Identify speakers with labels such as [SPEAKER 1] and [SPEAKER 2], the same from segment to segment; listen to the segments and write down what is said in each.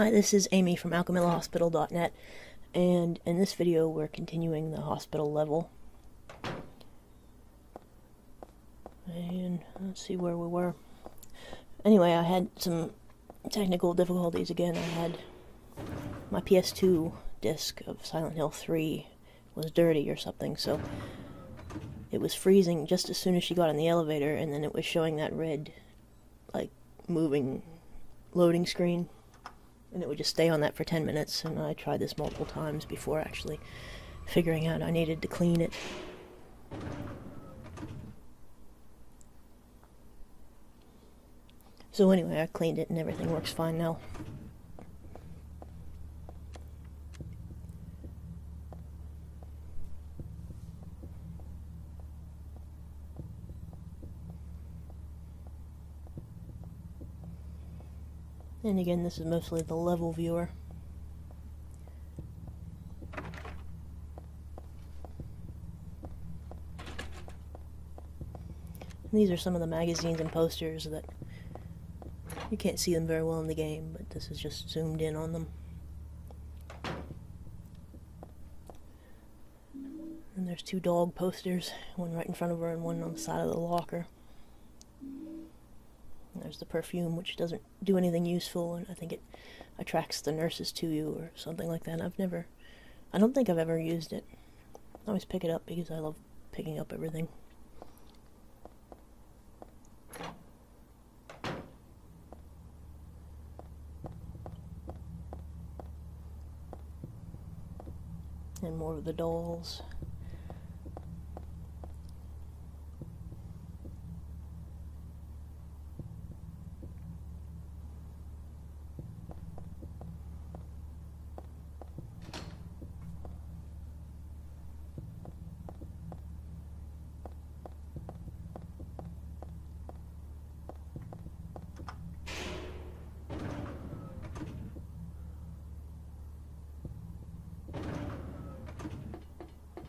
[SPEAKER 1] Hi, this is Amy from alchemylahospital.net, and in this video we're continuing the hospital level. And let's see where we were. Anyway, I had some technical difficulties again. I had my PS2 disc of Silent Hill 3 was dirty or something, so it was freezing just as soon as she got in the elevator, and then it was showing that red, like, moving loading screen. And it would just stay on that for 10 minutes, and I tried this multiple times before actually figuring out I needed to clean it. So anyway, I cleaned it and everything works fine now. And again, this is mostly the level viewer. And these are some of the magazines and posters that you can't see them very well in the game, but this is just zoomed in on them. And there's two dog posters, one right in front of her and one on the side of the locker. There's the perfume, which doesn't do anything useful, and I think it attracts the nurses to you or something like that. I don't think I've ever used it. I always pick it up because I love picking up everything. And more of the dolls.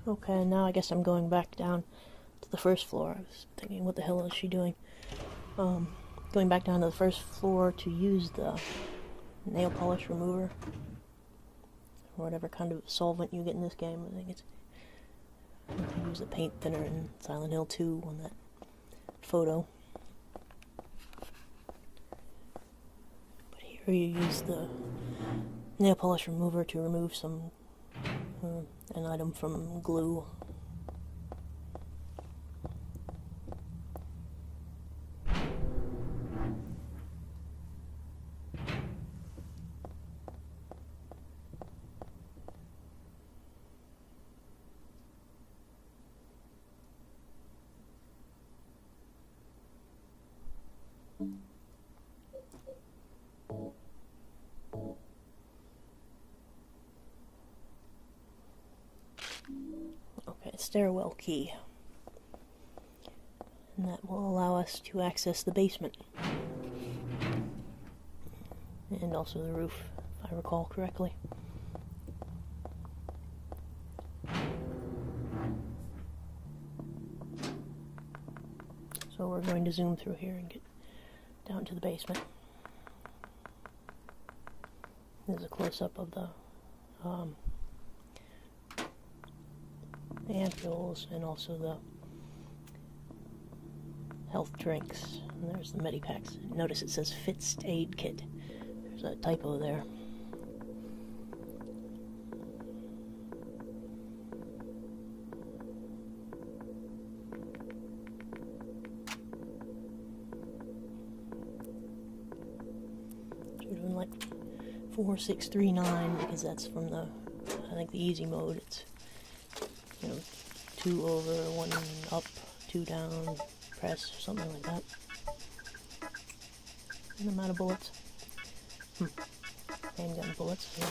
[SPEAKER 1] Okay, now I guess I'm going back down to the first floor. I was thinking, what the hell is she doing? Going back down to the first floor to use the nail polish remover, or whatever kind of solvent you get in this game. I think it's, you use a paint thinner in Silent Hill 2 on that photo. But here you use the nail polish remover to remove some an item from glue. Okay, stairwell key. And that will allow us to access the basement. And also the roof, if I recall correctly. So we're going to zoom through here and get down to the basement. There's a close-up of the ampules and also the health drinks. And there's the medipacks. Notice it says Fitst Aid Kit. There's a typo there. So we're doing like 4639 because that's from the, I think, the easy mode. It's, you know, 2 over, 1 up, 2 down, press, something like that. And I'm out of bullets. Handgun bullets. Yeah.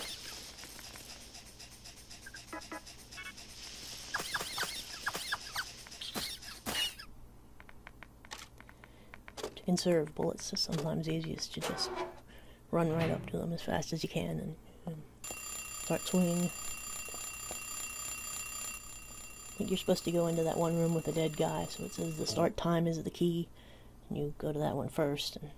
[SPEAKER 1] To conserve bullets, it's sometimes easiest to just run right up to them as fast as you can and start swinging. I think you're supposed to go into that one room with a dead guy, so it says the start time is the key, and you go to that one first. And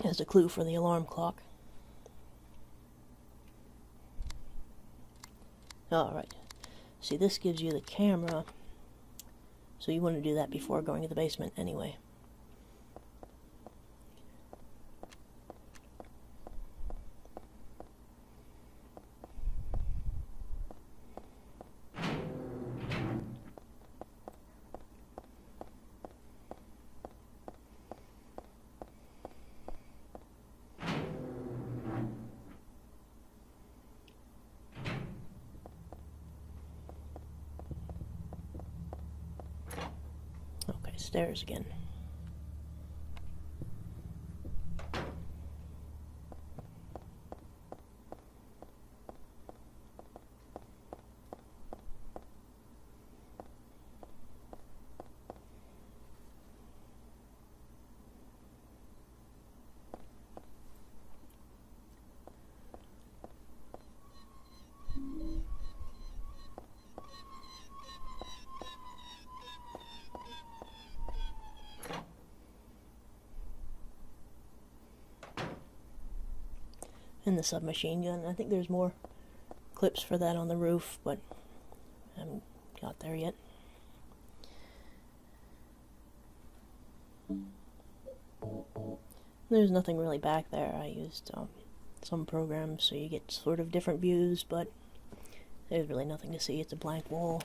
[SPEAKER 1] as a clue for the alarm clock. Alright, see, this gives you the camera, so you want to do that before going to the basement anyway. Okay, stairs again. And the submachine gun. I think there's more clips for that on the roof, but I haven't got there yet. There's nothing really back there. I used some programs so you get sort of different views, but there's really nothing to see. It's a blank wall.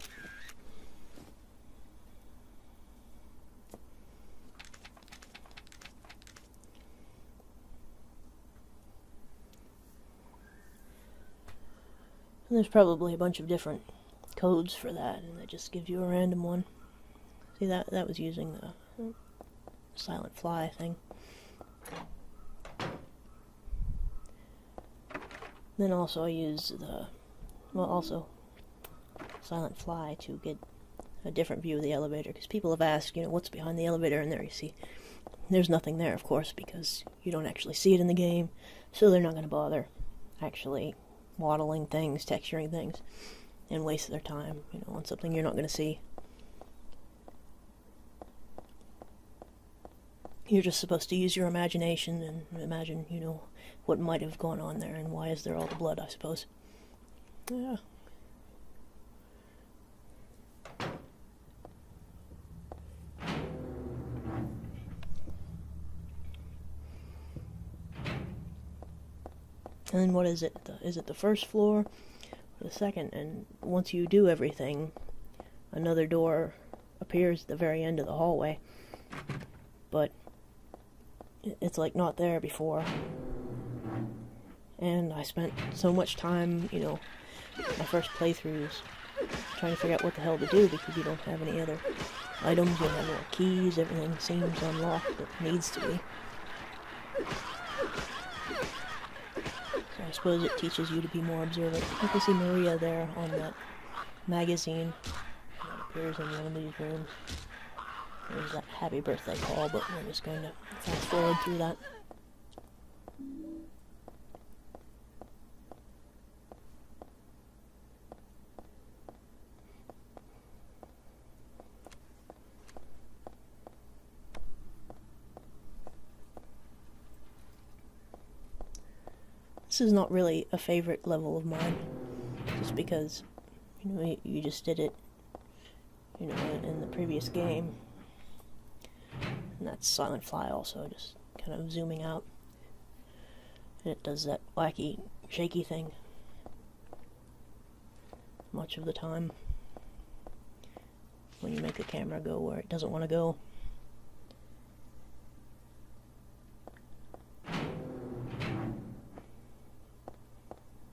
[SPEAKER 1] And there's probably a bunch of different codes for that, and that just gives you a random one. See, that was using the silent fly thing. Then also I use also silent fly to get a different view of the elevator, because people have asked, what's behind the elevator, and there you see, there's nothing there, of course, because you don't actually see it in the game, so they're not going to bother actually modeling things, texturing things, and waste their time, on something you're not going to see. You're just supposed to use your imagination and imagine, what might have gone on there, and why is there all the blood, I suppose. Yeah. And then what is it? Is it the first floor or the second? And once you do everything, another door appears at the very end of the hallway. But it's like not there before. And I spent so much time, my first playthroughs, trying to figure out what the hell to do, because you don't have any other items, you don't have no keys, everything seems unlocked, but needs to be. I suppose it teaches you to be more observant. You can see Maria there on that magazine that appears in one of these rooms. There's that happy birthday call, but we're just going to fast forward through that. This is not really a favorite level of mine, just because, you just did it, in the previous game. And that's Silent Fly also, just kind of zooming out. And it does that wacky, shaky thing much of the time when you make the camera go where it doesn't want to go.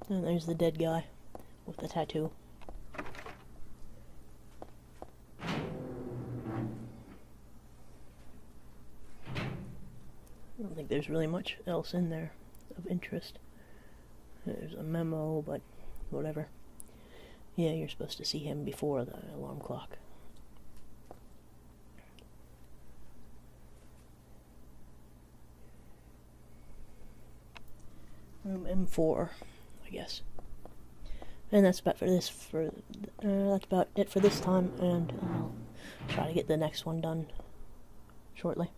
[SPEAKER 1] And there's the dead guy with the tattoo. I don't think there's really much else in there of interest. There's a memo, but whatever. Yeah, you're supposed to see him before the alarm clock. Room M4, I guess. And that's about that's about it for this time, and I'll try to get the next one done shortly.